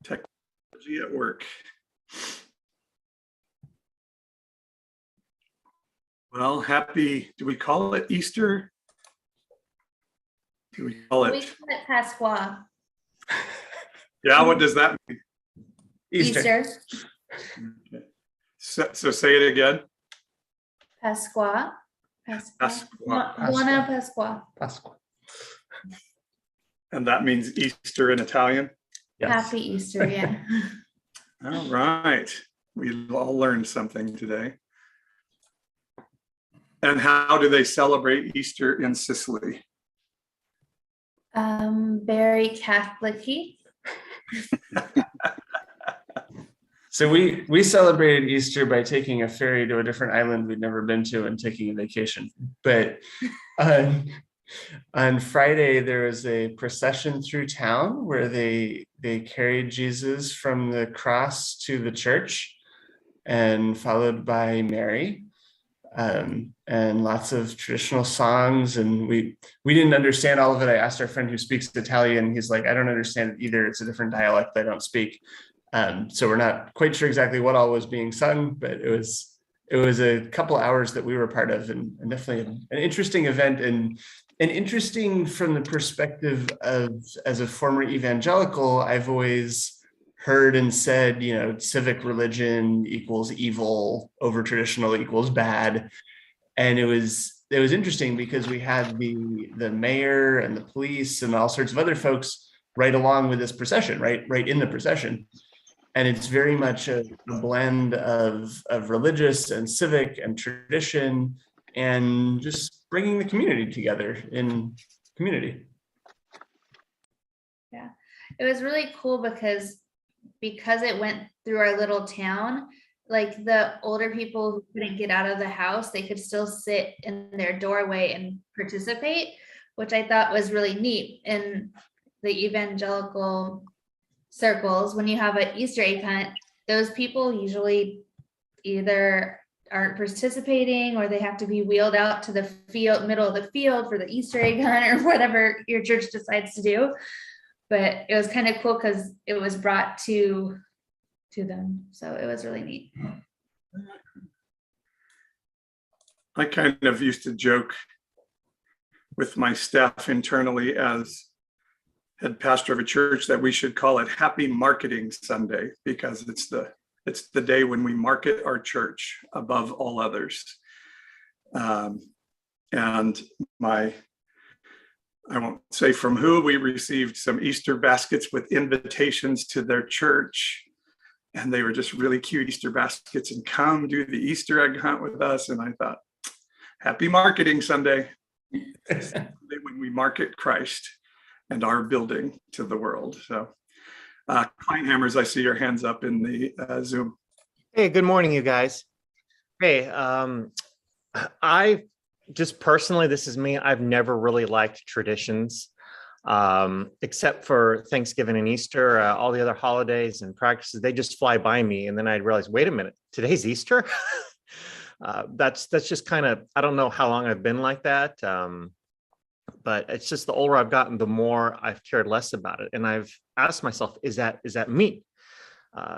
Technology at work. Well, do we call it Easter? Do we call We it? call it Pasqua. Yeah, what does that mean? Easter. Okay. So say it again. Pasqua. Pasqua. Buona Pasqua. Pasqua. And that means Easter in Italian? Yes. Happy Easter, yeah. All right. We all learned something today. And how do they celebrate Easter in Sicily? Very Catholic-y. So we celebrated Easter by taking a ferry to a different island we'd never been to and taking a vacation. But on Friday, there was a procession through town where they carried Jesus from the cross to the church, and followed by Mary, and lots of traditional songs. And we didn't understand all of it. I asked our friend who speaks Italian. He's like, I don't understand it either. It's a different dialect I don't speak. So we're not quite sure exactly what all was being sung, but it was a couple hours that we were part of, and definitely an interesting event, and interesting from the perspective of, as a former evangelical, I've always heard and said, civic religion equals evil, over traditional equals bad. And it was interesting because we had the mayor and the police and all sorts of other folks right along with this procession, right in the procession. And it's very much a blend of religious and civic and tradition, and just bringing the community together in community. Yeah, it was really cool because it went through our little town. Like the older people who couldn't get out of the house, they could still sit in their doorway and participate, which I thought was really neat. In the evangelical circles, when you have an Easter egg hunt, those people usually either aren't participating or they have to be wheeled out to the middle of the field for the Easter egg hunt or whatever your church decides to do. But it was kind of cool because it was brought to them. So it was really neat. I kind of used to joke with my staff internally as head pastor of a church that we should call it Happy Marketing Sunday, because it's the day when we market our church above all others. And I won't say from who, we received some Easter baskets with invitations to their church. And they were just really cute Easter baskets, and come do the Easter egg hunt with us. And I thought, Happy Marketing Sunday. It's the day when we market Christ and our building to the world. So Kleinhammers, I see your hands up in the Zoom. Hey, good morning, you guys. Hey, I just personally, this is me, I've never really liked traditions, except for Thanksgiving and Easter. All the other holidays and practices, they just fly by me. And then I'd realize, wait a minute, today's Easter? That's just kind of, I don't know how long I've been like that. But it's just the older I've gotten, the more I've cared less about it. And I've asked myself, is that me?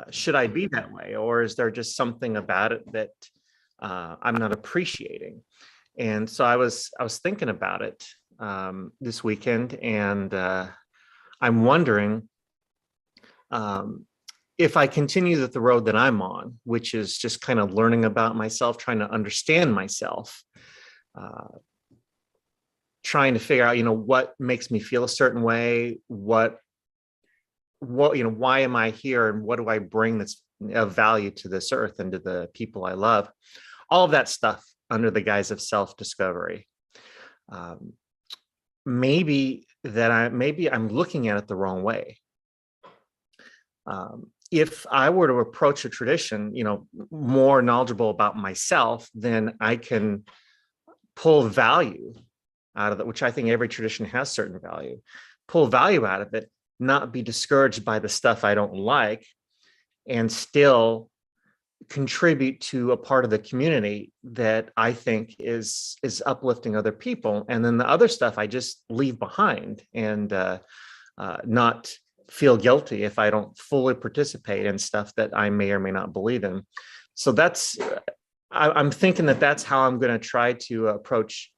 Should I be that way? Or is there just something about it that I'm not appreciating? And so I was thinking about it this weekend, and I'm wondering if I continue the road that I'm on, which is just kind of learning about myself, trying to understand myself, trying to figure out, what makes me feel a certain way, what, why am I here, and what do I bring that's of value to this earth and to the people I love? All of that stuff under the guise of self-discovery. Maybe I'm looking at it the wrong way. If I were to approach a tradition, more knowledgeable about myself, then I can pull value out of it, which I think every tradition has certain value, pull value out of it, not be discouraged by the stuff I don't like, and still contribute to a part of the community that I think is uplifting other people. And then the other stuff I just leave behind and not feel guilty if I don't fully participate in stuff that I may or may not believe in. So I'm thinking that that's how I'm going to try to approach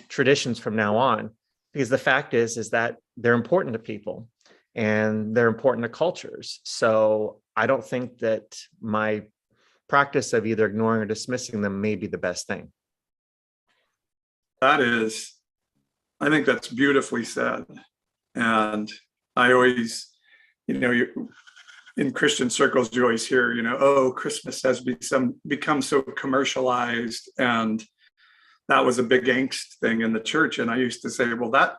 traditions from now on, because the fact is that they're important to people and they're important to cultures. So I don't think that my practice of either ignoring or dismissing them may be the best thing. I think that's beautifully said. And I always, in Christian circles, you always hear, oh, Christmas has become so commercialized. And that was a big angst thing in the church. And I used to say, well, that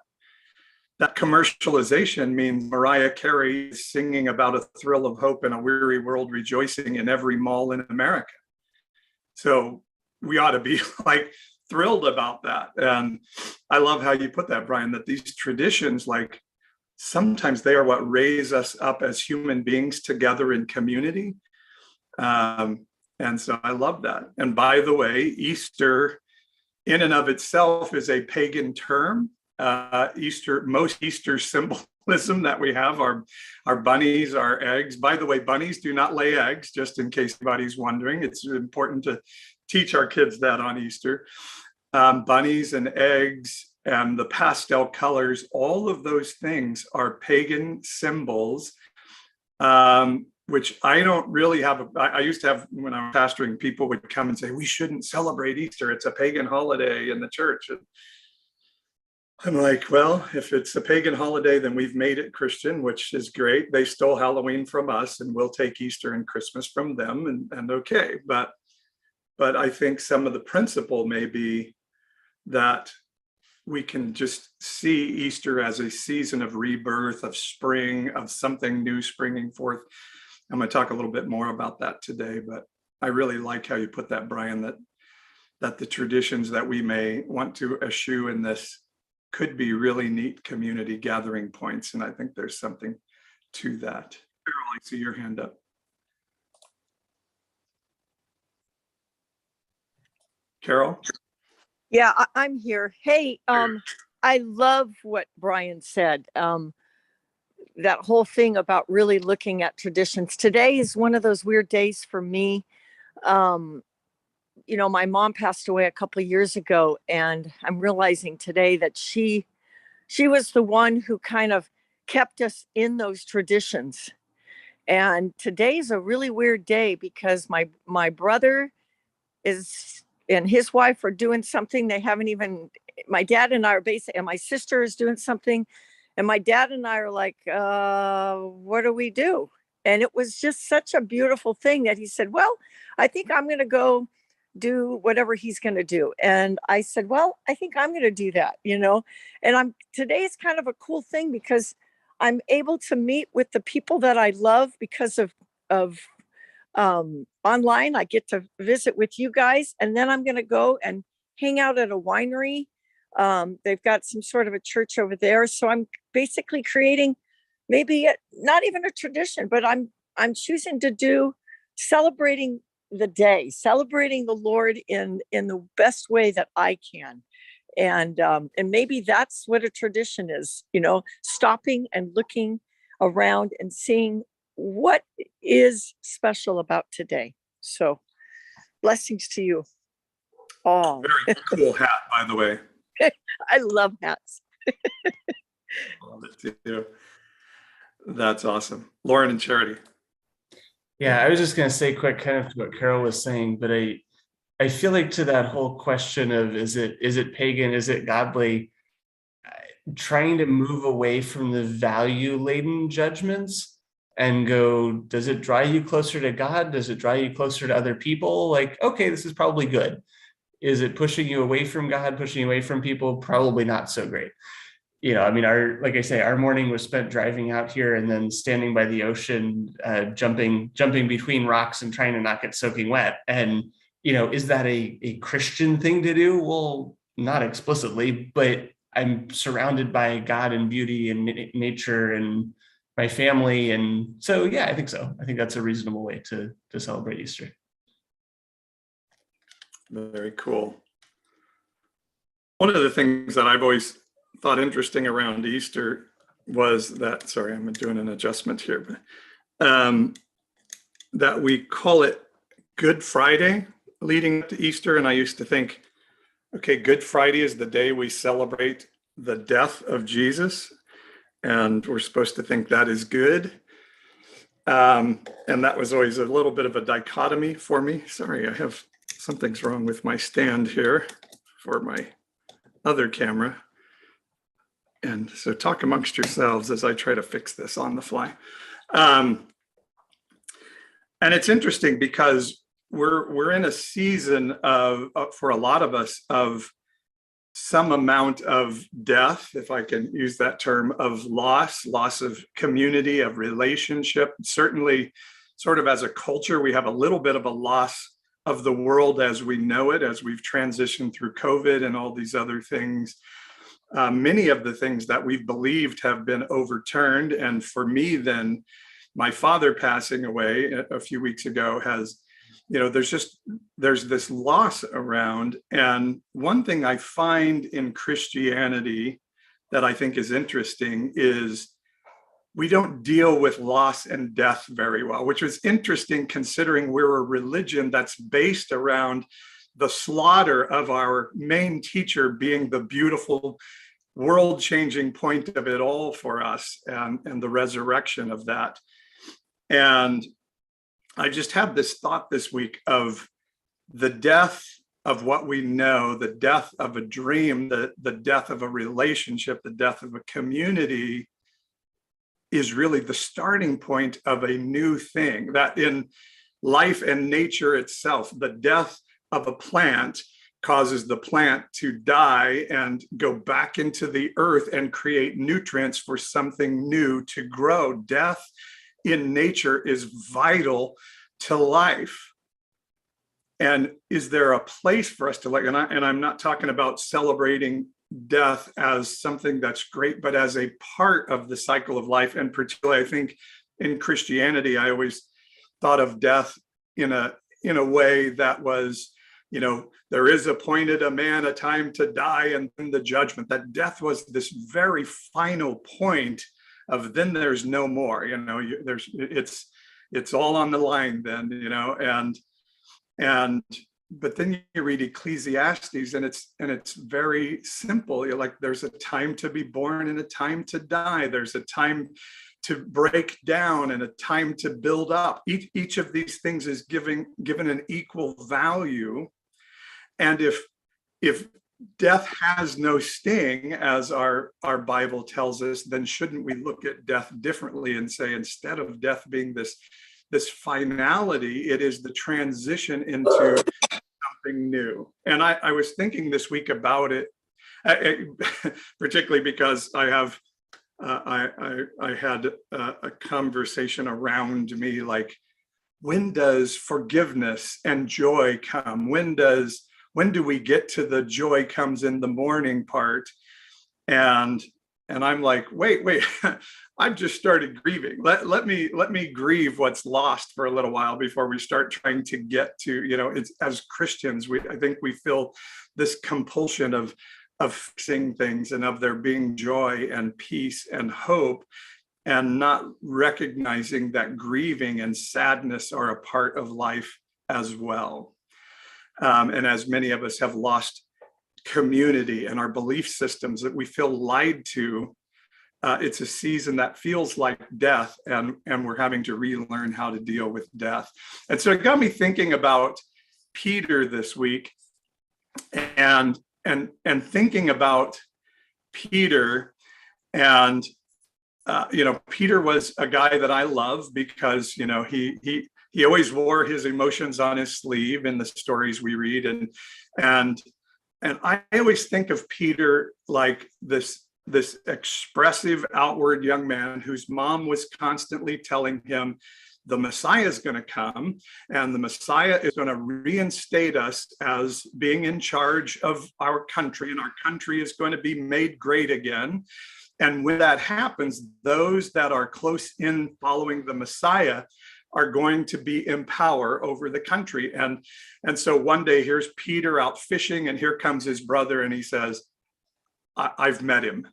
commercialization means Mariah Carey is singing about a thrill of hope in a weary world rejoicing in every mall in America. So we ought to be like thrilled about that. And I love how you put that, Brian, that these traditions, like sometimes they are what raise us up as human beings together in community. And so I love that. And by the way, Easter in and of itself is a pagan term. Most Easter symbolism that we have are bunnies, are eggs. By the way, bunnies do not lay eggs, just in case anybody's wondering. It's important to teach our kids that on Easter. Bunnies and eggs and the pastel colors, all of those things are pagan symbols, which I don't really have. I used to have, when I was pastoring, people would come and say, we shouldn't celebrate Easter. It's a pagan holiday in the church. And I'm like, well, if it's a pagan holiday, then we've made it Christian, which is great. They stole Halloween from us and we'll take Easter and Christmas from them, and okay. But I think some of the principle may be that we can just see Easter as a season of rebirth, of spring, of something new springing forth. I'm going to talk a little bit more about that today, but I really like how you put that, Brian, that the traditions that we may want to eschew in this could be really neat community gathering points. And I think there's something to that. Carol, I see your hand up. Carol? Yeah, I'm here. Hey, I love what Brian said. That whole thing about really looking at traditions. Today is one of those weird days for me. My mom passed away a couple of years ago, and I'm realizing today that she was the one who kind of kept us in those traditions. And today's a really weird day because my brother and his wife are doing something they haven't even, my dad and I are and my sister is doing something. And my dad and I are like, what do we do? And it was just such a beautiful thing that he said, well, I think I'm going to go do whatever he's going to do. And I said, well, I think I'm going to do that, and today is kind of a cool thing because I'm able to meet with the people that I love because of online. I get to visit with you guys, and then I'm going to go and hang out at a winery. They've got some sort of a church over there. So I'm basically creating not even a tradition, but I'm choosing to do celebrating the day, celebrating the Lord in the best way that I can. And maybe that's what a tradition is, stopping and looking around and seeing what is special about today. So blessings to you all. Very cool hat, by the way. I love hats. Love it too. That's awesome. Lauren and Charity. Yeah, I was just going to say quick kind of to what Carol was saying, but I feel like to that whole question of is it pagan, is it godly, trying to move away from the value-laden judgments and go, does it draw you closer to God? Does it draw you closer to other people? Like, okay, this is probably good. Is it pushing you away from God, pushing you away from people? Probably not so great. Like I say, our morning was spent driving out here and then standing by the ocean, jumping between rocks and trying to not get soaking wet. And, is that a Christian thing to do? Well, not explicitly, but I'm surrounded by God and beauty and nature and my family. And so, yeah, I think so. I think that's a reasonable way to celebrate Easter. Very cool. One of the things that I've always thought interesting around Easter was that, sorry, I'm doing an adjustment here, but that we call it Good Friday leading up to Easter. And I used to think, okay, Good Friday is the day we celebrate the death of Jesus, and we're supposed to think that is good. And that was always a little bit of a dichotomy for me. Sorry, something's wrong with my stand here for my other camera. And so talk amongst yourselves as I try to fix this on the fly. And it's interesting because we're in a season of, for a lot of us, of some amount of death, if I can use that term, of loss of community, of relationship. Certainly, sort of as a culture, we have a little bit of a loss of the world as we know it, as we've transitioned through COVID and all these other things. Many of the things that we've believed have been overturned. And for me, then, my father passing away a few weeks ago has, there's this loss around. And one thing I find in Christianity that I think is interesting is we don't deal with loss and death very well, which is interesting considering we're a religion that's based around the slaughter of our main teacher being the beautiful, world-changing point of it all for us, and the resurrection of that. And I just had this thought this week of the death of what we know, the death of a dream, the death of a relationship, the death of a community is really the starting point of a new thing. That in life and nature itself, the death of a plant causes the plant to die and go back into the earth and create nutrients for something new to grow. Death in nature is vital to life. And is there a place for us to and I'm not talking about celebrating death as something that's great, but as a part of the cycle of life. And particularly, I think in Christianity, I always thought of death in a way that was, there is appointed a man a time to die and then the judgment. That death was this very final point of then there's no more, it's all on the line then, but then you read Ecclesiastes and it's very simple. You're like, there's a time to be born and a time to die. There's a time to break down and a time to build up. Each of these things is given an equal value. And if death has no sting, as our Bible tells us, then shouldn't we look at death differently and say, instead of death being this finality, it is the transition into something new. And I was thinking this week about it, particularly because I had a conversation around me, like, when does forgiveness and joy come? When do we get to the joy comes in the morning part? And I'm like, wait, I've just started grieving. Let me grieve what's lost for a little while before we start trying to get to, it's, as Christians, I think we feel this compulsion of fixing things and of there being joy and peace and hope, and not recognizing that grieving and sadness are a part of life as well. And as many of us have lost community and our belief systems that we feel lied to, it's a season that feels like death, and we're having to relearn how to deal with death. And so it got me thinking about Peter this week, and thinking about Peter. And Peter was a guy that I love because he always wore his emotions on his sleeve in the stories we read, and I always think of Peter like this expressive, outward young man whose mom was constantly telling him the Messiah is going to come, and the Messiah is going to reinstate us as being in charge of our country, and our country is going to be made great again. And when that happens, those that are close in following the Messiah are going to be in power over the country. And so one day here's Peter out fishing, and here comes his brother, and he says, I've met him.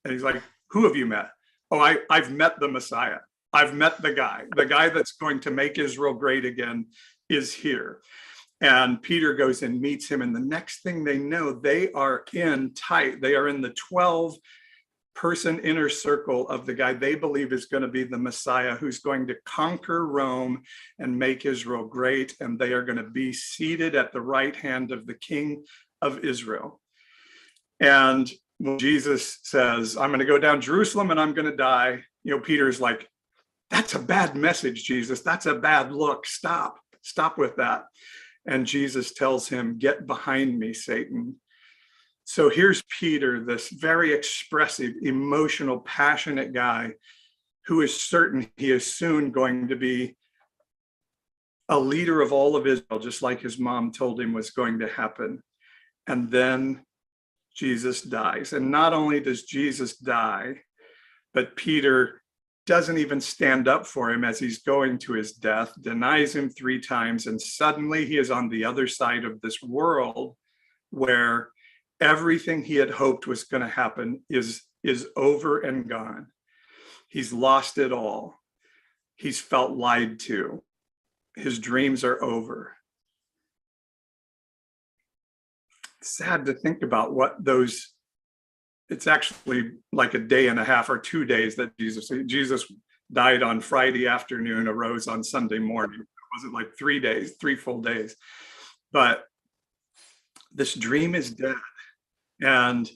And he's like, who have you met? Oh, I've met the Messiah. I've met the guy that's going to make Israel great again is here. And Peter goes and meets him. And the next thing they know, they are in the 12-person inner circle of the guy they believe is going to be the Messiah, who's going to conquer Rome and make Israel great. And they are going to be seated at the right hand of the King of Israel. And when Jesus says, I'm going to go down Jerusalem and I'm going to die, Peter's like, that's a bad message, Jesus. That's a bad look. Stop with that. And Jesus tells him, get behind me, Satan. So here's Peter, this very expressive, emotional, passionate guy who is certain he is soon going to be a leader of all of Israel, just like his mom told him was going to happen. And then Jesus dies. And not only does Jesus die, but Peter doesn't even stand up for him as he's going to his death, denies him 3 times, and suddenly he is on the other side of this world where everything he had hoped was going to happen is over and gone. He's lost it all. He's felt lied to. His dreams are over. It's sad to think about what those, it's actually like a day and a half or 2 days that Jesus died on Friday afternoon, arose on Sunday morning. Was it like 3 days, 3 full days? But this dream is dead. And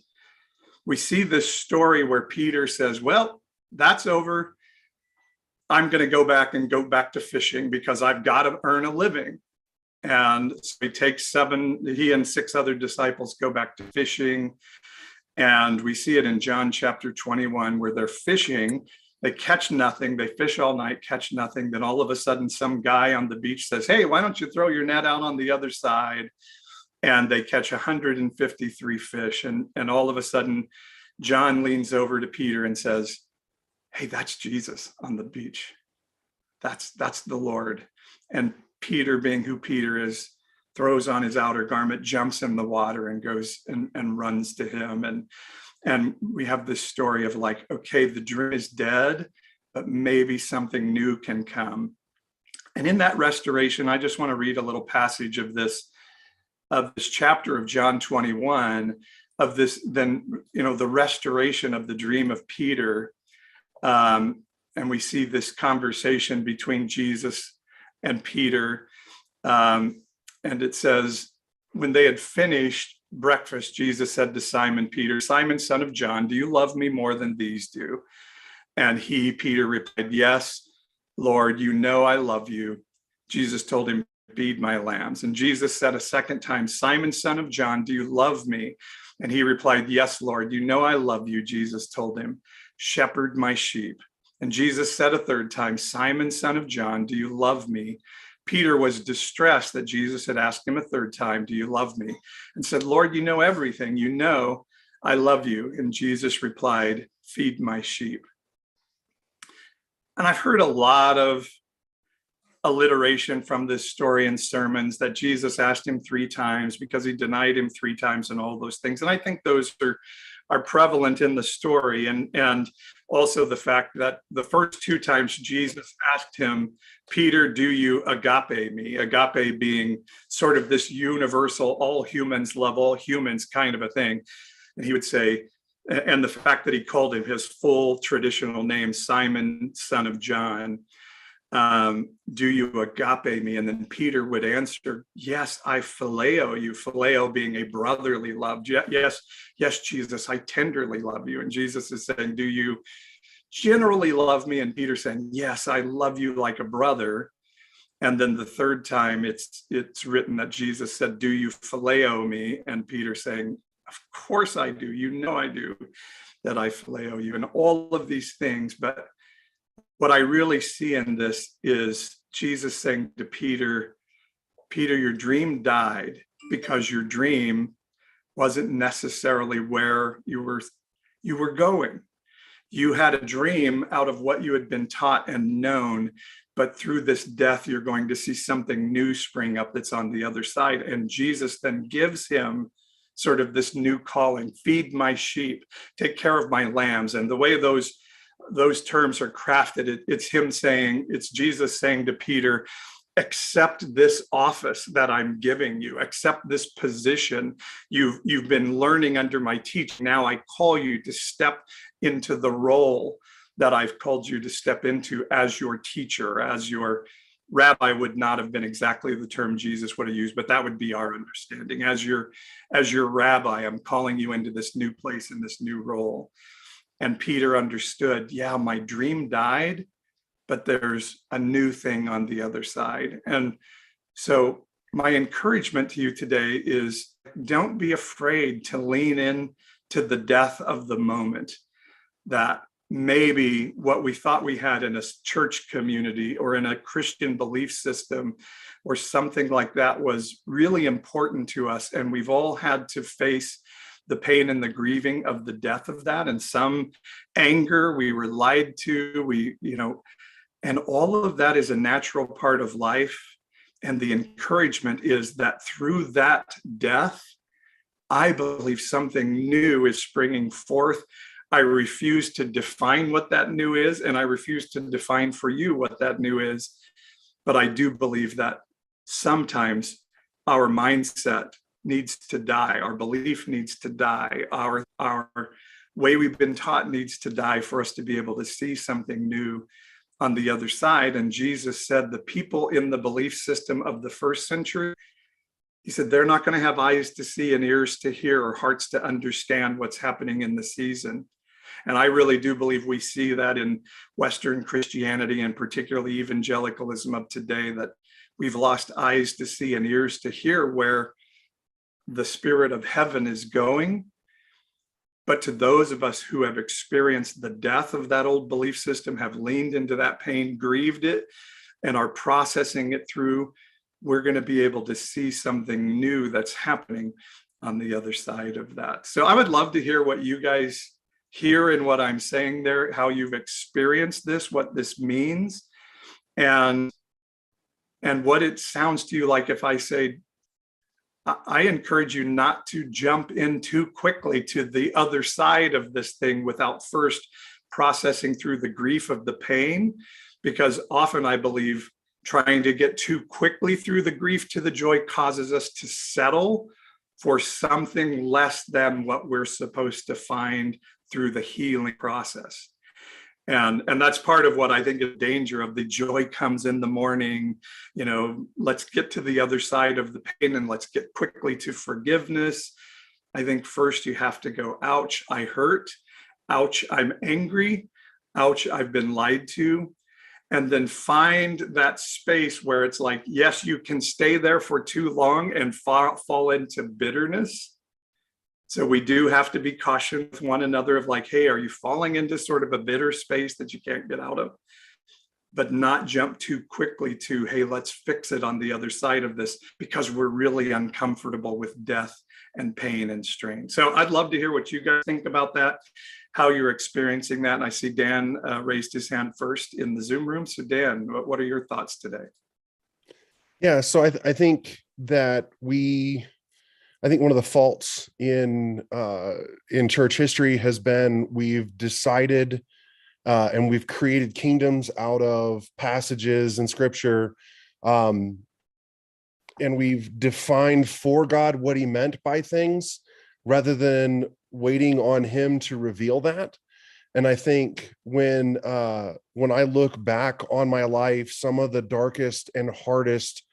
we see this story where Peter says, well, that's over. I'm going to go back to fishing because I've got to earn a living. And so he and 6 other disciples go back to fishing. And we see it in John chapter 21, where they're fishing. They catch nothing. They fish all night, catch nothing. Then all of a sudden, some guy on the beach says, hey, why don't you throw your net out on the other side? And they catch 153 fish. And all of a sudden, John leans over to Peter and says, hey, that's Jesus on the beach. That's the Lord. And Peter, being who Peter is, throws on his outer garment, jumps in the water, and goes and runs to him. And we have this story of like, okay, the dream is dead, but maybe something new can come. And in that restoration, I just want to read a little passage of this chapter of John 21, of this, then, the restoration of the dream of Peter. And we see this conversation between Jesus and Peter. And it says, when they had finished breakfast, Jesus said to Simon Peter, Simon, son of John, do you love me more than these do? And Peter replied, yes, Lord, you know I love you. Jesus told him, feed my lambs. And Jesus said a second time, Simon, son of John, do you love me? And he replied, yes, Lord, you know I love you. Jesus told him, shepherd my sheep. And Jesus said a third time, Simon, son of John, do you love me? Peter was distressed that Jesus had asked him a third time, do you love me? And said, Lord, you know everything. You know I love you. And Jesus replied, feed my sheep. And I've heard a lot of alliteration from this story in sermons that Jesus asked him 3 times because he denied him 3 times and all those things. And I think those are prevalent in the story. And also the fact that the first 2 times Jesus asked him, Peter, do you agape me? Agape being sort of this universal, all humans love all humans kind of a thing. And he would say, and the fact that he called him his full traditional name, Simon, son of John, do you agape me? And then Peter would answer, yes, I phileo you. Phileo being a brotherly love. Yes, Jesus, I tenderly love you. And Jesus is saying, do you generally love me? And Peter saying, yes, I love you like a brother. And then the third time it's written that Jesus said, do you phileo me? And Peter saying, of course I do. You know I do, that I phileo you, and all of these things. But what I really see in this is Jesus saying to Peter, your dream died because your dream wasn't necessarily where you were going. You had a dream out of what you had been taught and known, but through this death, you're going to see something new spring up that's on the other side. And Jesus then gives him sort of this new calling: feed my sheep, take care of my lambs. And the way those terms are crafted, it's him saying, it's Jesus saying to Peter, accept this office that I'm giving you, accept this position. You've been learning under my teaching. Now I call you to step into the role that I've called you to step into as your teacher, as your rabbi. Would not have been exactly the term Jesus would have used, but that would be our understanding. As your rabbi, I'm calling you into this new place and this new role. And Peter understood, yeah, my dream died, but there's a new thing on the other side. And so my encouragement to you today is, don't be afraid to lean in to the death of the moment, that maybe what we thought we had in a church community or in a Christian belief system or something like that was really important to us. And we've all had to face the pain and the grieving of the death of that, and some anger, we were lied to, and all of that is a natural part of life. And the encouragement is that through that death, I believe something new is springing forth. I refuse to define what that new is, and I refuse to define for you what that new is. But I do believe that sometimes our mindset needs to die, our belief needs to die, our way we've been taught needs to die for us to be able to see something new on the other side. And Jesus said the people in the belief system of the first century, he said, they're not going to have eyes to see and ears to hear or hearts to understand what's happening in the season. And I really do believe we see that in Western Christianity, and particularly evangelicalism of today, that we've lost eyes to see and ears to hear where the Spirit of heaven is going. But to those of us who have experienced the death of that old belief system, have leaned into that pain, grieved it, and are processing it through, we're going to be able to see something new that's happening on the other side of that. So I would love to hear what you guys hear in what I'm saying there, how you've experienced this, what this means, and what it sounds to you like if I say, I encourage you not to jump in too quickly to the other side of this thing without first processing through the grief of the pain, because often I believe trying to get too quickly through the grief to the joy causes us to settle for something less than what we're supposed to find through the healing process. And that's part of what I think is danger of the joy comes in the morning, let's get to the other side of the pain and let's get quickly to forgiveness. I think first you have to go, ouch, I hurt. Ouch, I'm angry. Ouch, I've been lied to. And then find that space where it's like, yes, you can stay there for too long and fall into bitterness. So we do have to be cautious with one another of like, hey, are you falling into sort of a bitter space that you can't get out of? But not jump too quickly to, hey, let's fix it on the other side of this, because we're really uncomfortable with death and pain and strain. So I'd love to hear what you guys think about that, how you're experiencing that. And I see Dan raised his hand first in the Zoom room. So Dan, what are your thoughts today? Yeah, so I think that one of the faults in church history has been we've decided and we've created kingdoms out of passages in scripture, and we've defined for God what he meant by things rather than waiting on him to reveal that. And I think when I look back on my life, some of the darkest and hardest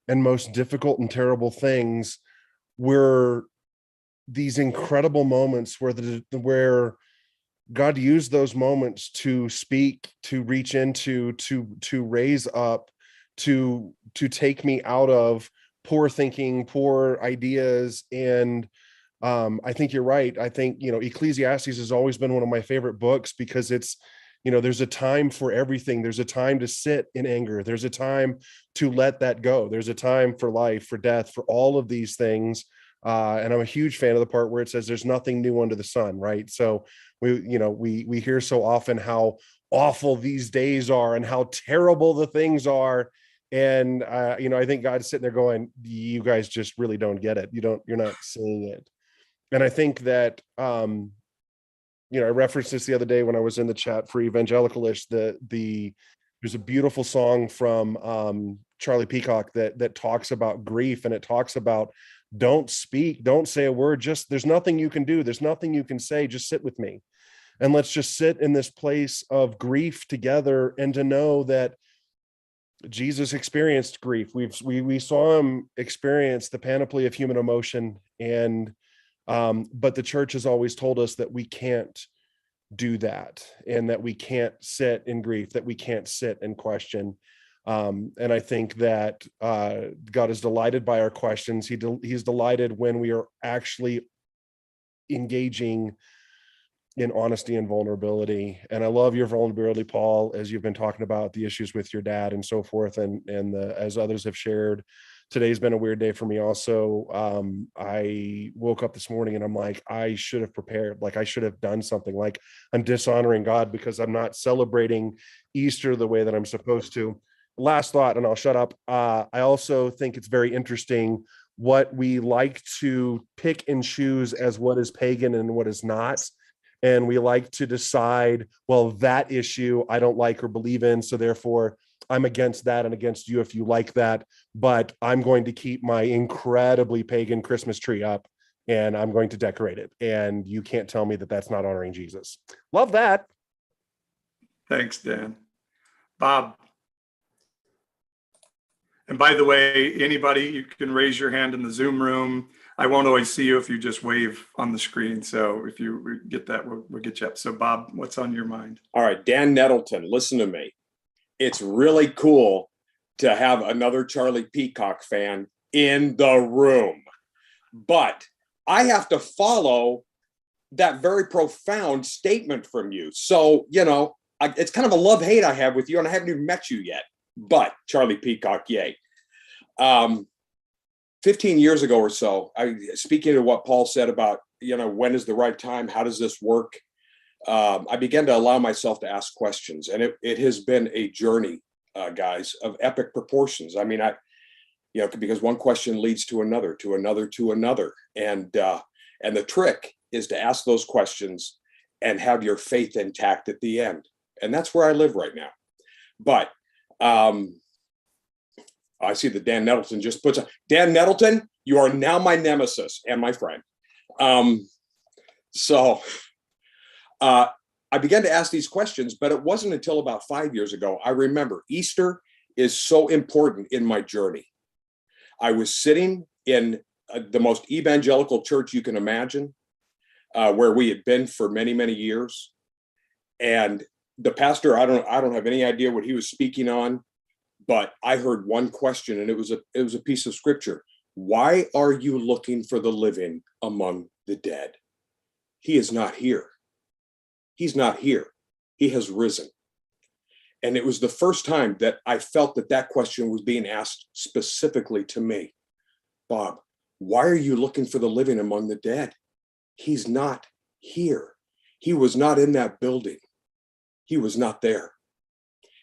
and most difficult and terrible things were these incredible moments where God used those moments to speak, to reach into, to raise up, to take me out of poor thinking, poor ideas. And I think you're right. I think, Ecclesiastes has always been one of my favorite books because it's, there's a time for everything. There's a time to sit in anger. There's a time to let that go. There's a time for life, for death, for all of these things. And I'm a huge fan of the part where it says there's nothing new under the sun, right? So we hear so often how awful these days are and how terrible the things are. And I think God's sitting there going, you guys just really don't get it. You're not seeing it. And I think that I referenced this the other day when I was in the chat for Evangelicalish, there's a beautiful song from Charlie Peacock that talks about grief, and it talks about don't speak, don't say a word, just there's nothing you can do, there's nothing you can say, just sit with me. And let's just sit in this place of grief together, and to know that Jesus experienced grief. We saw him experience the panoply of human emotion, and but the church has always told us that we can't do that, and that we can't sit in grief, that we can't sit and question. And I think that God is delighted by our questions. He's delighted when we are actually engaging in honesty and vulnerability. And I love your vulnerability, Paul, as you've been talking about the issues with your dad and so forth. And as others have shared, today's been a weird day for me also. I woke up this morning and I'm like, I should have prepared, like I should have done something, like I'm dishonoring God because I'm not celebrating Easter the way that I'm supposed to. Last thought, and I'll shut up. I also think it's very interesting what we like to pick and choose as what is pagan and what is not. And we like to decide, well, that issue I don't like or believe in, so therefore I'm against that and against you if you like that. But I'm going to keep my incredibly pagan Christmas tree up and I'm going to decorate it. And you can't tell me that that's not honoring Jesus. Love that. Thanks, Dan. Bob. And by the way, anybody, you can raise your hand in the Zoom room. I won't always see you if you just wave on the screen. So if you get that, we'll get you up. So Bob, what's on your mind? All right, Dan Nettleton, listen to me. It's really cool to have another Charlie Peacock fan in the room. But I have to follow that very profound statement from you. So, it's kind of a love-hate I have with you, and I haven't even met you yet. But Charlie Peacock, yay. 15 years ago or so, speaking to what Paul said about, when is the right time? How does this work? I began to allow myself to ask questions, and it has been a journey, guys, of epic proportions. I mean, because one question leads to another, to another, to another. And the trick is to ask those questions and have your faith intact at the end. And that's where I live right now. But I see that Dan Nettleton just puts Dan Nettleton, you are now my nemesis and my friend. So I began to ask these questions, but it wasn't until about 5 years ago. I remember Easter is so important in my journey. I was sitting in the most evangelical church you can imagine, where we had been for many, many years. And the pastor, I don't have any idea what he was speaking on, but I heard one question, and it was a piece of scripture. Why are you looking for the living among the dead? He is not here. He's not here. He has risen. And it was the first time that I felt that question was being asked specifically to me. Bob, why are you looking for the living among the dead? He's not here. He was not in that building. He was not there.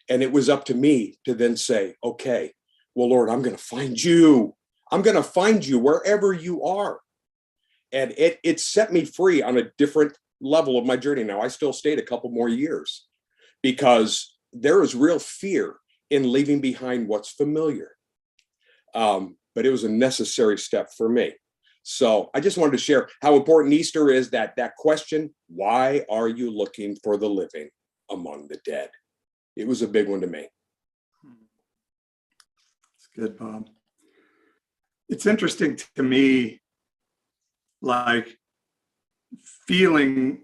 And it was up to me to then say, okay, well, Lord, I'm going to find you. I'm going to find you wherever you are. And it set me free on a different level of my journey. Now, I still stayed a couple more years because there is real fear in leaving behind what's familiar. But it was a necessary step for me. So I just wanted to share how important Easter is, that question, why are you looking for the living among the dead? It was a big one to me. It's good, Bob. It's interesting to me, like feeling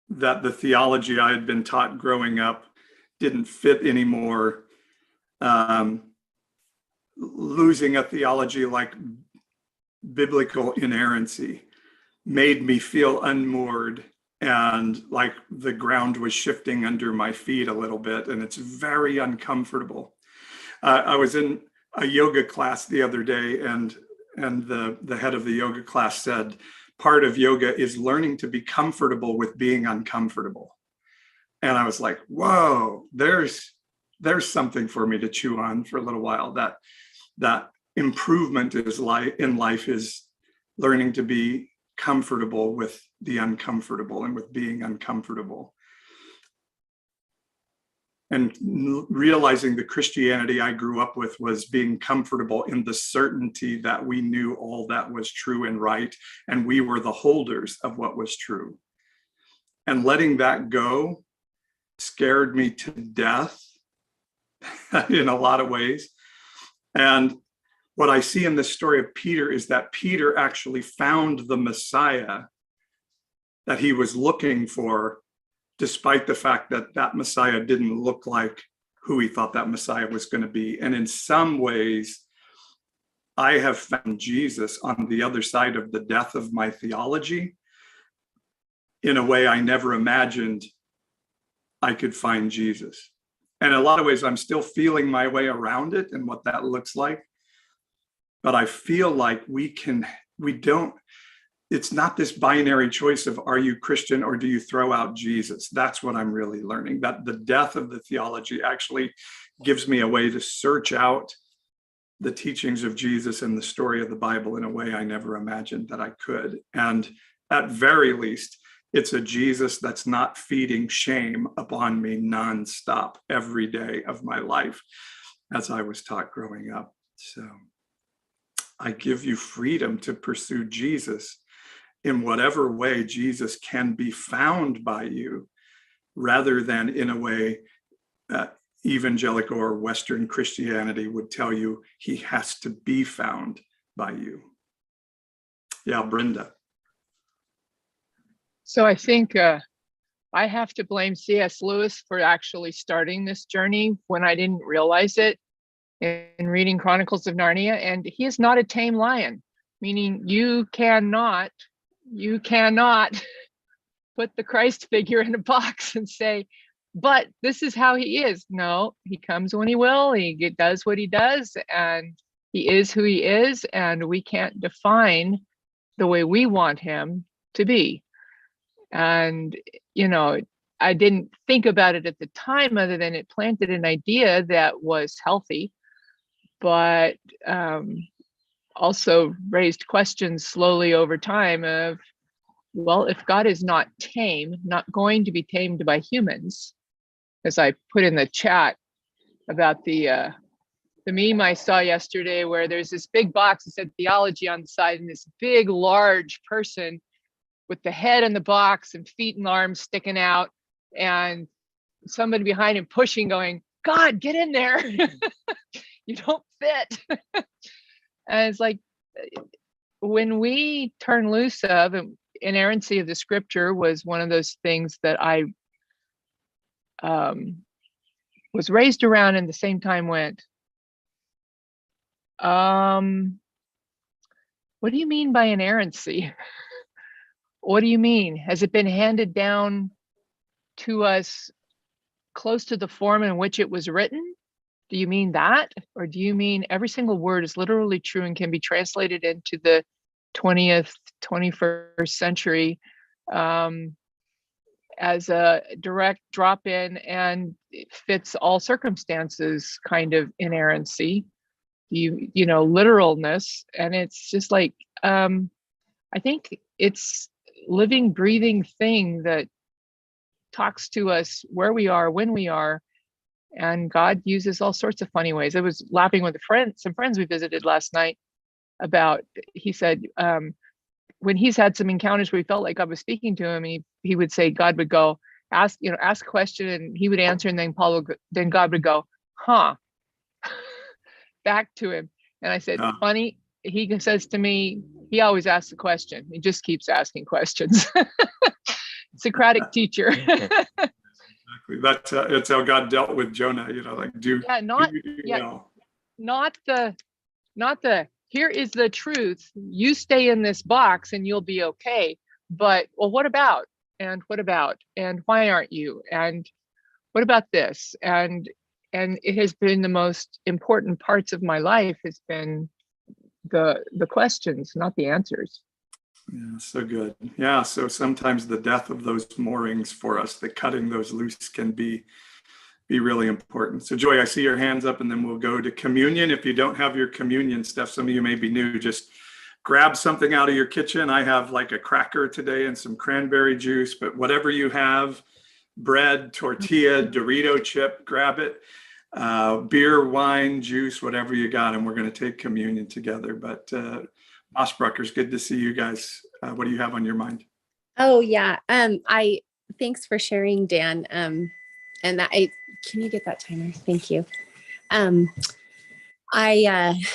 that the theology I had been taught growing up didn't fit anymore. Losing a theology like biblical inerrancy made me feel unmoored, and like the ground was shifting under my feet a little bit, and it's very uncomfortable. I was in a yoga class the other day, and and the head of the yoga class said, part of yoga is learning to be comfortable with being uncomfortable. And I was like, whoa, there's something for me to chew on for a little while. That improvement in life is learning to be comfortable with the uncomfortable and with being uncomfortable. And realizing the Christianity I grew up with was being comfortable in the certainty that we knew all that was true and right, and we were the holders of what was true. And letting that go scared me to death in a lot of ways. And what I see in this story of Peter is that Peter actually found the Messiah that he was looking for, despite the fact that that Messiah didn't look like who he thought that Messiah was going to be. And in some ways, I have found Jesus on the other side of the death of my theology in a way I never imagined I could find Jesus. And in a lot of ways, I'm still feeling my way around it and what that looks like. But I feel like it's not this binary choice of, are you Christian or do you throw out Jesus? That's what I'm really learning, that the death of the theology actually gives me a way to search out the teachings of Jesus and the story of the Bible in a way I never imagined that I could. And at very least, it's a Jesus that's not feeding shame upon me nonstop every day of my life, as I was taught growing up. So I give you freedom to pursue Jesus in whatever way Jesus can be found by you, rather than in a way that evangelical or Western Christianity would tell you he has to be found by you. Yeah, Brenda. So I think I have to blame C.S. Lewis for actually starting this journey when I didn't realize it in reading Chronicles of Narnia. And he is not a tame lion, meaning you cannot put the Christ figure in a box and say, but this is how he is. No, he comes when he will, he does what he does, and he is who he is, and we can't define the way we want him to be. And, I didn't think about it at the time, other than it planted an idea that was healthy, but also raised questions slowly over time of, well, if God is not going to be tamed by humans, as I put in the chat about the meme I saw yesterday, where there's this big box that said theology on the side, and this big, large person with the head in the box and feet and arms sticking out, and somebody behind him pushing, going, God, get in there. You don't fit. And it's like, when we turn loose of inerrancy of the scripture was one of those things that I was raised around, and at the same time went, what do you mean by inerrancy? What do you mean? Has it been handed down to us close to the form in which it was written? Do you mean that? Or do you mean every single word is literally true and can be translated into the 20th, 21st century as a direct drop in, and it fits all circumstances kind of inerrancy, literalness? And it's just like, I think it's living, breathing thing that talks to us where we are, when we are, and God uses all sorts of funny ways. I was laughing with some friends we visited last night about, he said, when he's had some encounters where he felt like God was speaking to him, he would say, God would go, ask a question, and he would answer, and then then God would go, huh, back to him. And I said, funny, he says to me, he always asks a question. He just keeps asking questions. Socratic teacher. Exactly. That's it's how God dealt with Jonah. Not the here is the truth. You stay in this box and you'll be okay. But well, what about? And what about? And why aren't you? And what about this? And it has been the most important parts of my life, has been the questions, not the answers. Yeah, so good. Yeah, so sometimes the death of those moorings for us, the cutting those loose can be really important. So Joy, I see your hands up, and then we'll go to communion. If you don't have your communion stuff, some of you may be new, just grab something out of your kitchen. I have like a cracker today and some cranberry juice, but whatever you have, bread, tortilla, Dorito chip, grab it. Beer, wine, juice, whatever you got, and we're going to take communion together. But Osbruckers, good to see you guys. What do you have on your mind? Oh yeah. I thanks for sharing, Dan. And that can you get that timer? Thank you. I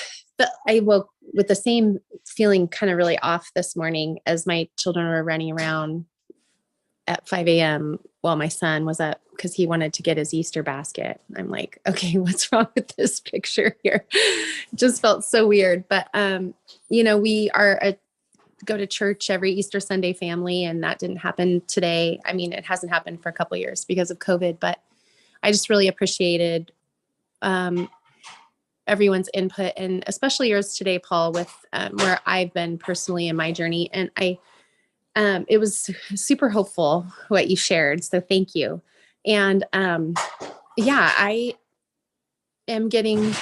woke with the same feeling, kind of really off this morning as my children were running around at 5 a.m. while my son was up because he wanted to get his Easter basket. I'm like, okay, what's wrong with this picture here? It just felt so weird. But, we are go to church every Easter Sunday family, and that didn't happen today. I mean, it hasn't happened for a couple of years because of COVID, but I just really appreciated everyone's input, and especially yours today, Paul, with where I've been personally in my journey. And it was super hopeful what you shared. So thank you. And I am getting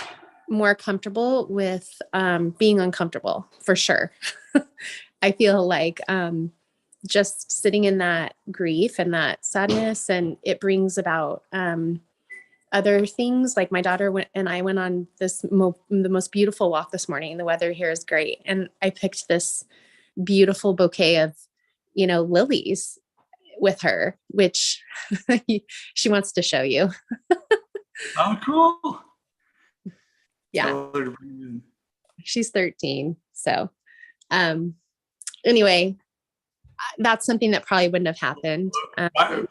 more comfortable with being uncomfortable for sure. I feel like just sitting in that grief and that sadness, and it brings about other things. Like my daughter and I went on the most beautiful walk this morning. The weather here is great. And I picked this beautiful bouquet of, lilies with her, which she wants to show you. Oh, cool. Yeah. She's 13. So, anyway, that's something that probably wouldn't have happened.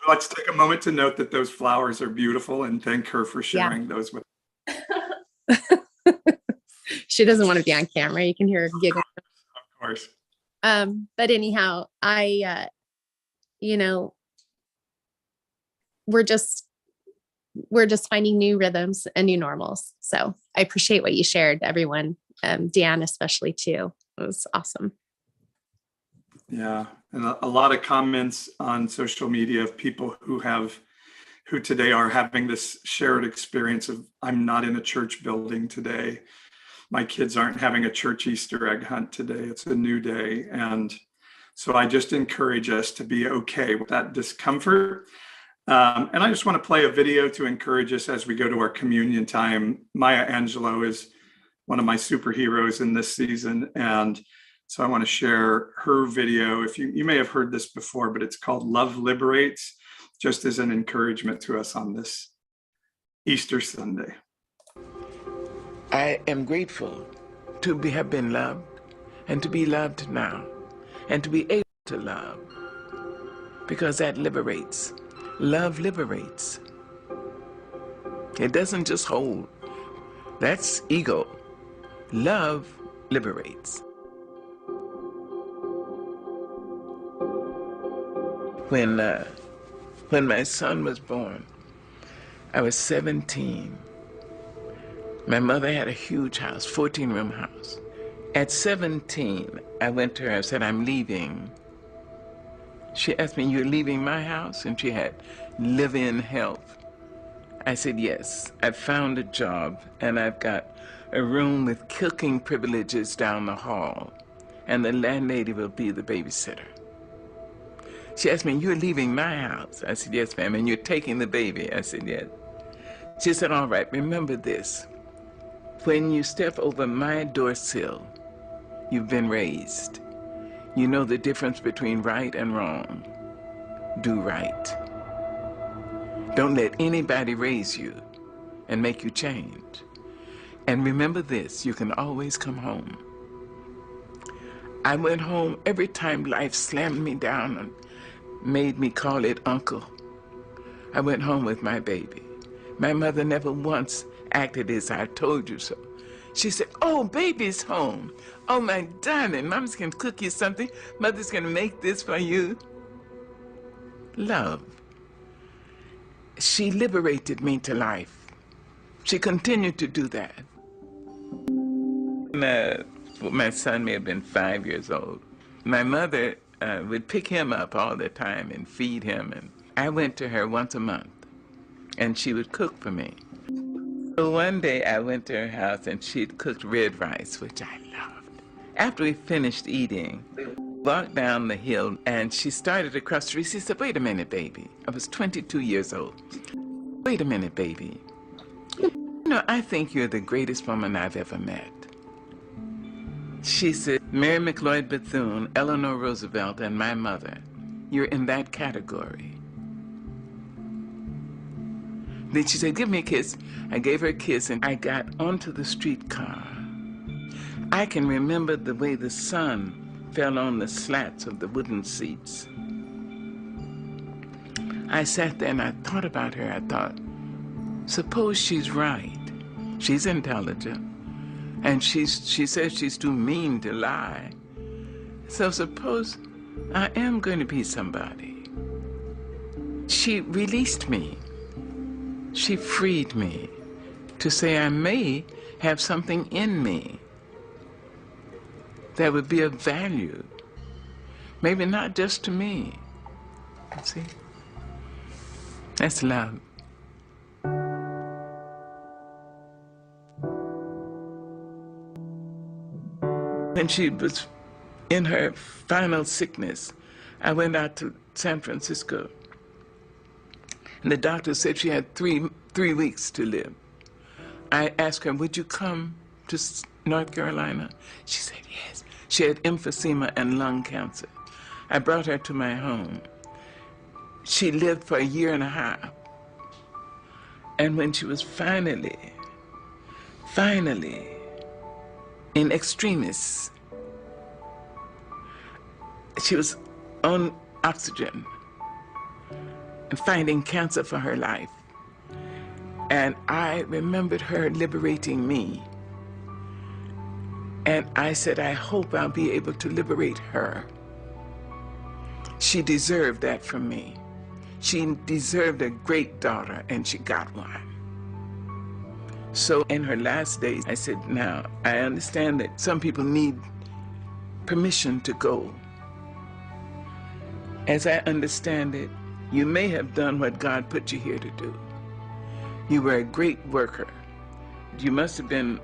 Let's take a moment to note that those flowers are beautiful, and thank her for sharing those with us. She doesn't want to be on camera. You can hear her giggle. Of course. But anyhow, we're just finding new rhythms and new normals. So I appreciate what you shared, everyone. Dan, especially too. It was awesome. Yeah. And a lot of comments on social media of people who today are having this shared experience of, I'm not in a church building today. My kids aren't having a church Easter egg hunt today. It's a new day. And so I just encourage us to be okay with that discomfort. And I just want to play a video to encourage us as we go to our communion time. Maya Angelou is one of my superheroes in this season. And so I want to share her video. If you may have heard this before, but it's called Love Liberates, just as an encouragement to us on this Easter Sunday. I am grateful to have been loved and to be loved now and to be able to love, because that liberates. Love liberates. It doesn't just hold. That's ego. Love liberates. When my son was born, I was 17. My mother had a huge house, 14-room house. At 17, I went to her and said, I'm leaving. She asked me, you're leaving my house? And she had live-in help. I said, yes. I found a job, and I've got a room with cooking privileges down the hall, and the landlady will be the babysitter. She asked me, you're leaving my house? I said, yes, ma'am. And you're taking the baby? I said, yes. She said, all right, remember this. When you step over my door sill, you've been raised. You know the difference between right and wrong. Do right. Don't let anybody raise you and make you change. And remember this, you can always come home. I went home every time life slammed me down and made me call it uncle. I went home with my baby. My mother never once acted as I told you so. She said, oh, baby's home. Oh, my darling, Mama's gonna cook you something. Mother's gonna make this for you. Love. She liberated me to life. She continued to do that. my son may have been 5 years old. My mother would pick him up all the time and feed him. And I went to her once a month, and she would cook for me. So one day I went to her house, and she'd cooked red rice, which I loved. After we finished eating, we walked down the hill, and she started across the street. She said, "Wait a minute, baby." I was 22 years old. "Wait a minute, baby. You know, I think you're the greatest woman I've ever met." She said, "Mary McLeod Bethune, Eleanor Roosevelt, and my mother, you're in that category." Then she said, "Give me a kiss." I gave her a kiss, and I got onto the streetcar. I can remember the way the sun fell on the slats of the wooden seats. I sat there and I thought about her. I thought, suppose she's right. She's intelligent. And she says she's too mean to lie. So suppose I am going to be somebody. She released me. She freed me to say I may have something in me that would be of value. Maybe not just to me. You see? That's love. When she was in her final sickness, I went out to San Francisco, and the doctor said she had three weeks to live. I asked her, "Would you come to North Carolina?" She said yes. She had emphysema and lung cancer. I brought her to my home. She lived for a year and a half. And when she was finally, in extremis, she was on oxygen and fighting cancer for her life. And I remembered her liberating me. And I said, I hope I'll be able to liberate her. She deserved that from me. She deserved a great daughter, and she got one. So in her last days, I said, now, I understand that some people need permission to go. As I understand it, you may have done what God put you here to do. You were a great worker. You must have been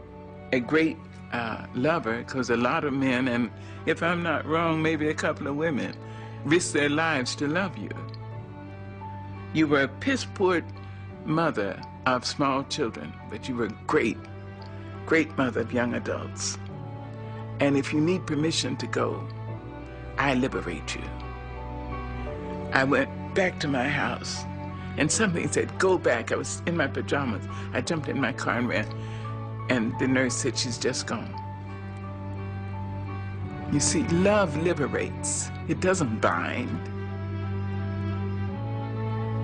a great lover, because a lot of men, and if I'm not wrong, maybe a couple of women, risk their lives to love you. You were a piss-poor mother of small children, but you were a great, great mother of young adults. And if you need permission to go, I liberate you. I went back to my house, and something said, go back. I was in my pajamas. I jumped in my car and ran, and the nurse said, she's just gone. You see, love liberates. It doesn't bind.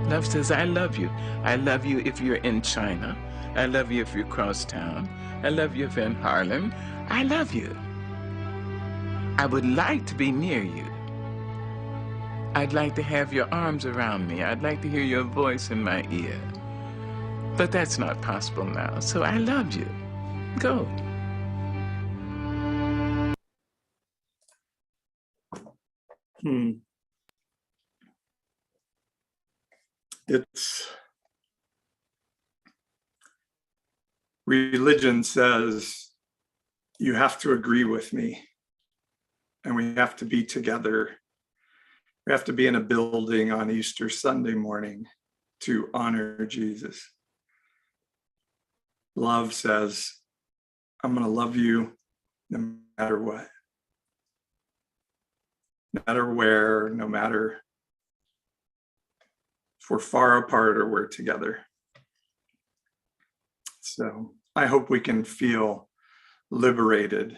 Love says, I love you. I love you if you're in China. I love you if you're across town. I love you if you're in Harlem. I love you. I would like to be near you. I'd like to have your arms around me. I'd like to hear your voice in my ear. But that's not possible now. So I love you. Go. It's religion says you have to agree with me, and we have to be together. We have to be in a building on Easter Sunday morning to honor Jesus. Love says, I'm going to love you no matter what, no matter where, no matter if we're far apart or we're together. So I hope we can feel liberated,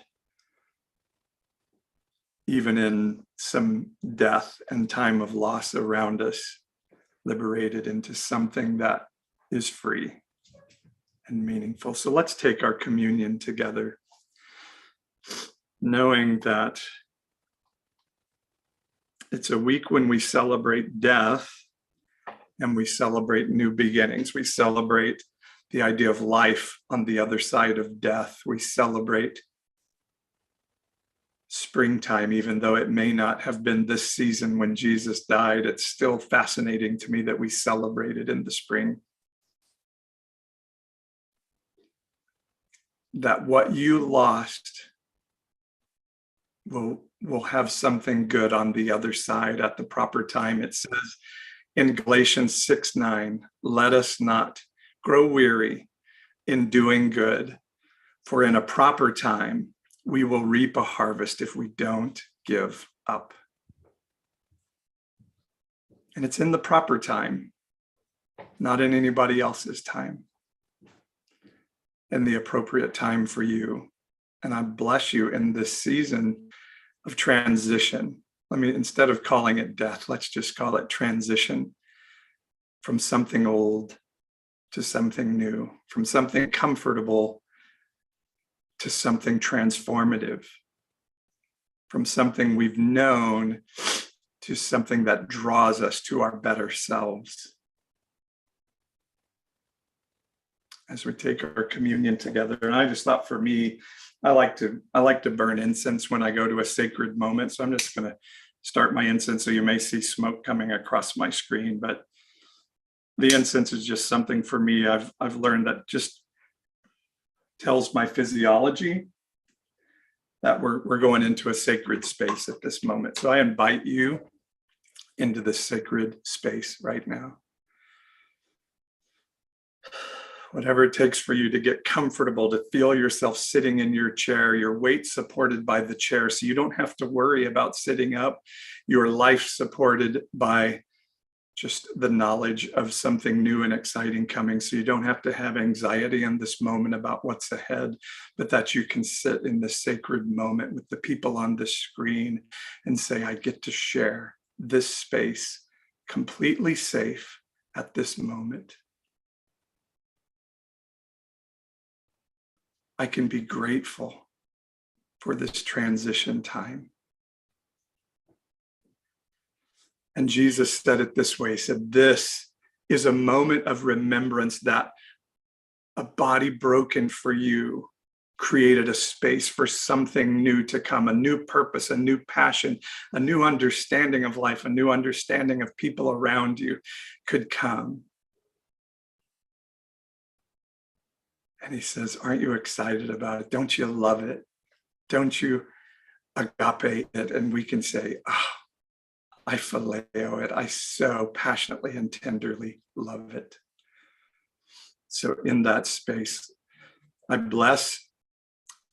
even in some death and time of loss around us, liberated into something that is free and meaningful. So let's take our communion together, knowing that it's a week when we celebrate death and we celebrate new beginnings. We celebrate the idea of life on the other side of death. We celebrate springtime, even though it may not have been this season when Jesus died. It's still fascinating to me that we celebrated in the spring. That what you lost will have something good on the other side at the proper time. It says in Galatians 6:9, let us not grow weary in doing good, for in a proper time we will reap a harvest if we don't give up. And it's in the proper time, not in anybody else's time, and the appropriate time for you. And I bless you in this season of transition. I mean, instead of calling it death, let's just call it transition from something old to something new, from something comfortable to something transformative, from something we've known to something that draws us to our better selves. As we take our communion together. And I just thought, for me, I like to burn incense when I go to a sacred moment. So I'm just going to start my incense. So you may see smoke coming across my screen, but the incense is just something for me. I've learned that just tells my physiology that we're going into a sacred space at this moment. So I invite you into this sacred space right now. Whatever it takes for you to get comfortable, to feel yourself sitting in your chair, your weight supported by the chair, so you don't have to worry about sitting up, your life supported by just the knowledge of something new and exciting coming. So you don't have to have anxiety in this moment about what's ahead, but that you can sit in the sacred moment with the people on the screen and say, I get to share this space completely safe at this moment. I can be grateful for this transition time. And Jesus said it this way. He said, this is a moment of remembrance that a body broken for you created a space for something new to come, a new purpose, a new passion, a new understanding of life, a new understanding of people around you could come. And he says, aren't you excited about it? Don't you love it? Don't you agape it? And we can say, oh, I phileo it. I so passionately and tenderly love it. So in that space, I bless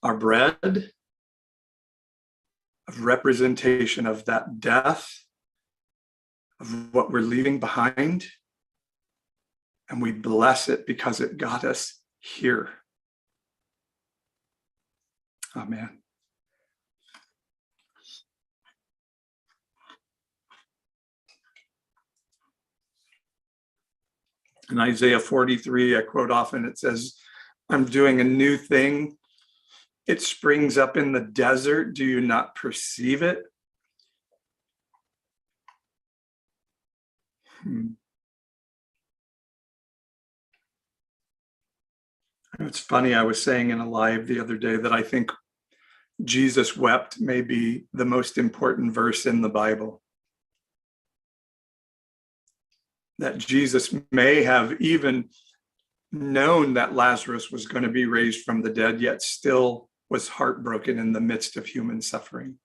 our bread of representation of that death, of what we're leaving behind. And we bless it because it got us here. Amen. In Isaiah 43, I quote often, it says, I'm doing a new thing. It springs up in the desert. Do you not perceive it? It's funny, I was saying in a live the other day that I think Jesus wept may be the most important verse in the Bible. That Jesus may have even known that Lazarus was going to be raised from the dead, yet still was heartbroken in the midst of human suffering.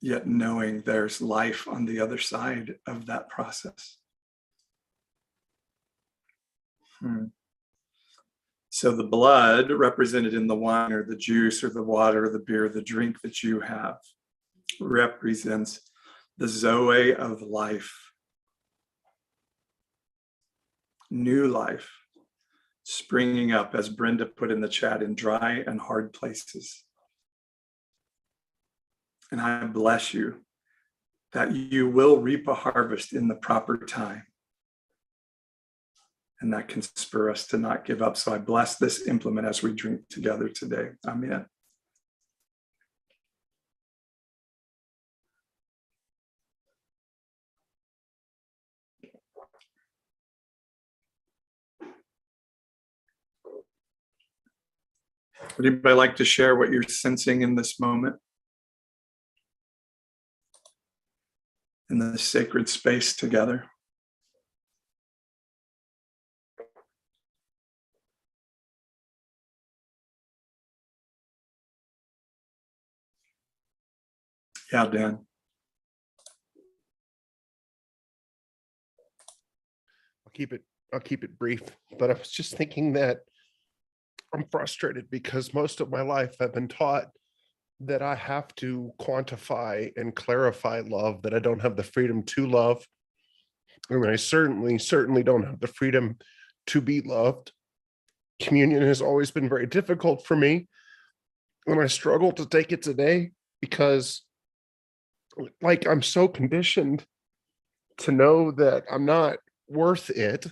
Yet knowing there's life on the other side of that process. So the blood represented in the wine or the juice or the water or the beer, the drink that you have, represents the Zoe of life. New life springing up, as Brenda put in the chat, in dry and hard places. And I bless you that you will reap a harvest in the proper time. And that can spur us to not give up. So I bless this implement as we drink together today. Amen. Would anybody like to share what you're sensing in this moment? In this sacred space together? Yeah, Dan. I'll keep it brief, but I was just thinking that I'm frustrated because most of my life I've been taught that I have to quantify and clarify love, that I don't have the freedom to love. And I certainly don't have the freedom to be loved. Communion has always been very difficult for me, and I struggle to take it today because like I'm so conditioned to know that I'm not worth it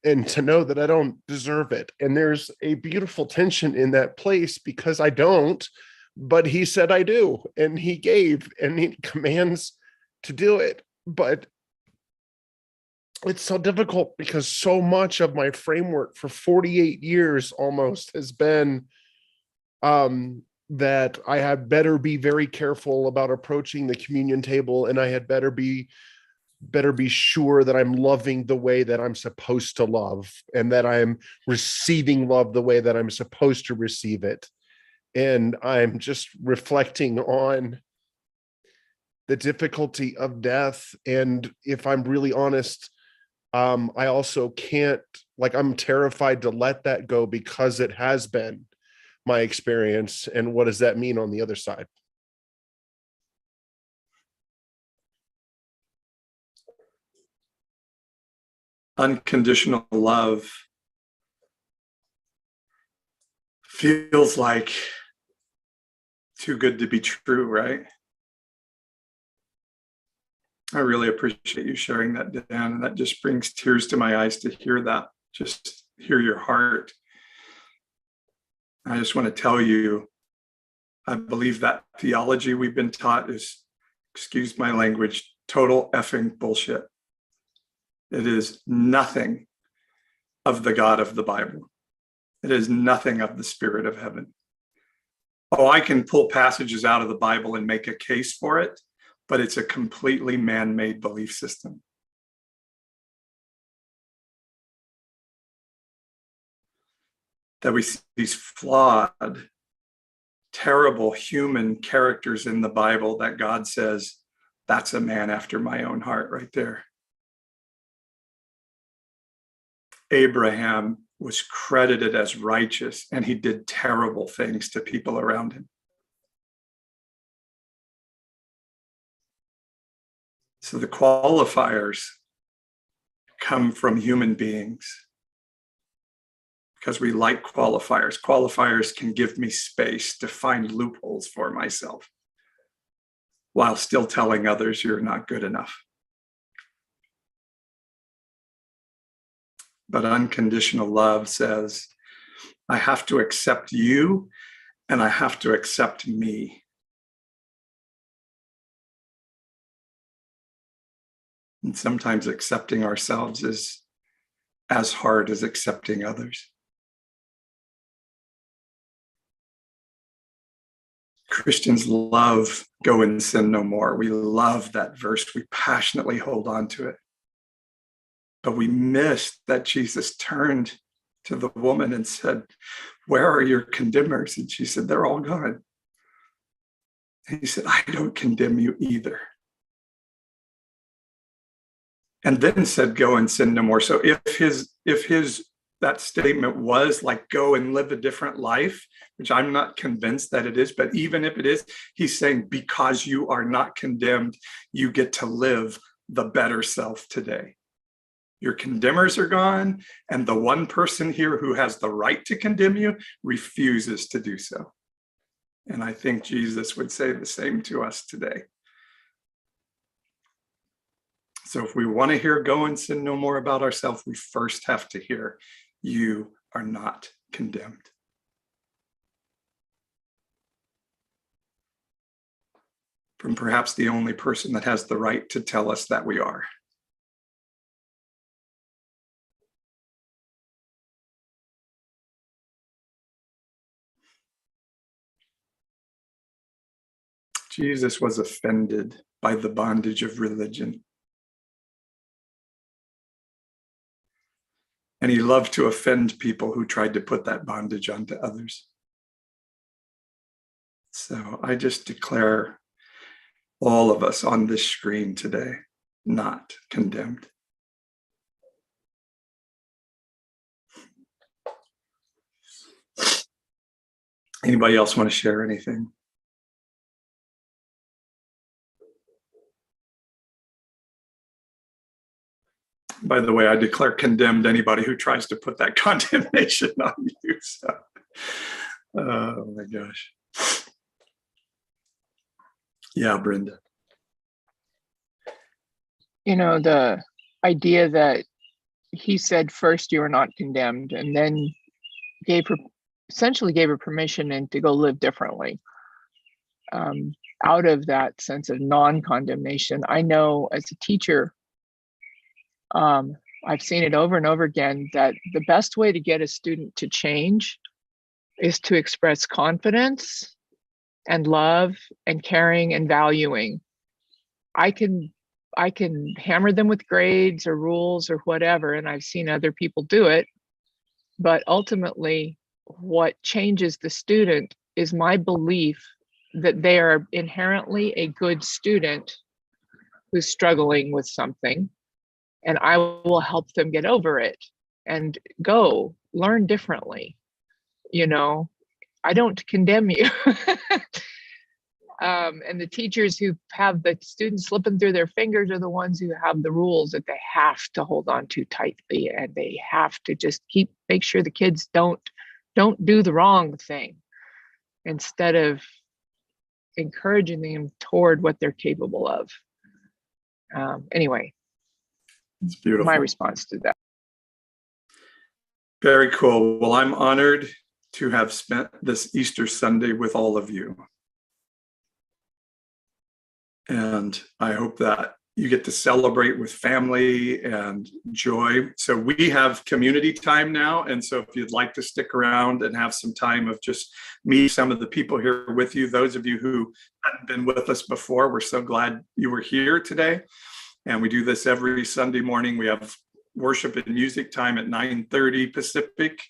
and to know that I don't deserve it. And there's a beautiful tension in that place because I don't, but he said I do, and he gave, and he commands to do it. But it's so difficult because so much of my framework for 48 years almost has been that I had better be very careful about approaching the communion table, and I had better be sure that I'm loving the way that I'm supposed to love, and that I'm receiving love the way that I'm supposed to receive it. And I'm just reflecting on the difficulty of death. And if I'm really honest, I also can't, like, I'm terrified to let that go because it has been my experience. And what does that mean on the other side? Unconditional love feels like too good to be true, right? I really appreciate you sharing that, Dan. And that just brings tears to my eyes to hear that, just hear your heart. I just want to tell you, I believe that theology we've been taught is, excuse my language, total effing bullshit. It is nothing of the God of the Bible. It is nothing of the Spirit of heaven. Oh, I can pull passages out of the Bible and make a case for it, but it's a completely man-made belief system. That we see these flawed, terrible human characters in the Bible that God says, that's a man after my own heart right there. Abraham was credited as righteous, and he did terrible things to people around him. So the qualifiers come from human beings because we like qualifiers. Qualifiers can give me space to find loopholes for myself while still telling others you're not good enough. But unconditional love says, I have to accept you and I have to accept me. And sometimes accepting ourselves is as hard as accepting others. Christians love go and sin no more. We love that verse. We passionately hold on to it. But we missed that Jesus turned to the woman and said, where are your condemners? And she said, they're all gone. And he said, I don't condemn you either. And then said, go and sin no more. So if that statement was like, go and live a different life, which I'm not convinced that it is, but even if it is, he's saying, because you are not condemned, you get to live the better self today. Your condemners are gone, and the one person here who has the right to condemn you refuses to do so. And I think Jesus would say the same to us today. So if we want to hear go and sin no more about ourselves, we first have to hear you are not condemned. From perhaps the only person that has the right to tell us that we are. Jesus was offended by the bondage of religion. And he loved to offend people who tried to put that bondage onto others. So I just declare all of us on this screen today not condemned. Anybody else want to share anything? By the way, I declare condemned anybody who tries to put that condemnation on you. So, oh my gosh. Yeah, Brenda. You know, the idea that he said first you are not condemned, and then essentially gave her permission and to go live differently. Out of that sense of non-condemnation, I know as a teacher, I've seen it over and over again that the best way to get a student to change is to express confidence and love and caring and valuing. I can hammer them with grades or rules or whatever, and I've seen other people do it, but ultimately what changes the student is my belief that they are inherently a good student who's struggling with something, and I will help them get over it and go learn differently. You know, I don't condemn you. And the teachers who have the students slipping through their fingers are the ones who have the rules that they have to hold on to tightly, and they have to just make sure the kids don't do the wrong thing instead of encouraging them toward what they're capable of. Anyway, It's beautiful. my response to that. Very cool. Well, I'm honored to have spent this Easter Sunday with all of you. And I hope that you get to celebrate with family and joy. So we have community time now. And so if you'd like to stick around and have some time of just meet some of the people here with you, those of you who hadn't been with us before, we're so glad you were here today. And we do this every Sunday morning. We have worship and music time at 9:30 Pacific.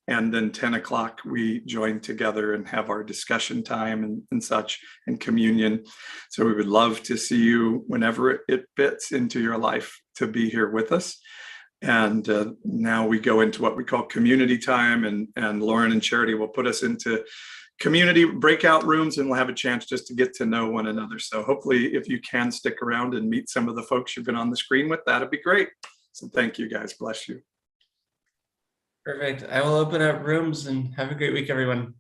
And then 10 o'clock, we join together and have our discussion time and such, and communion. So we would love to see you whenever it fits into your life to be here with us. And now we go into what we call community time, and Lauren and Charity will put us into community breakout rooms, and we'll have a chance just to get to know one another. So hopefully if you can stick around and meet some of the folks you've been on the screen with, that'd be great. So thank you guys, bless you. Perfect. I will open up rooms, and have a great week, everyone.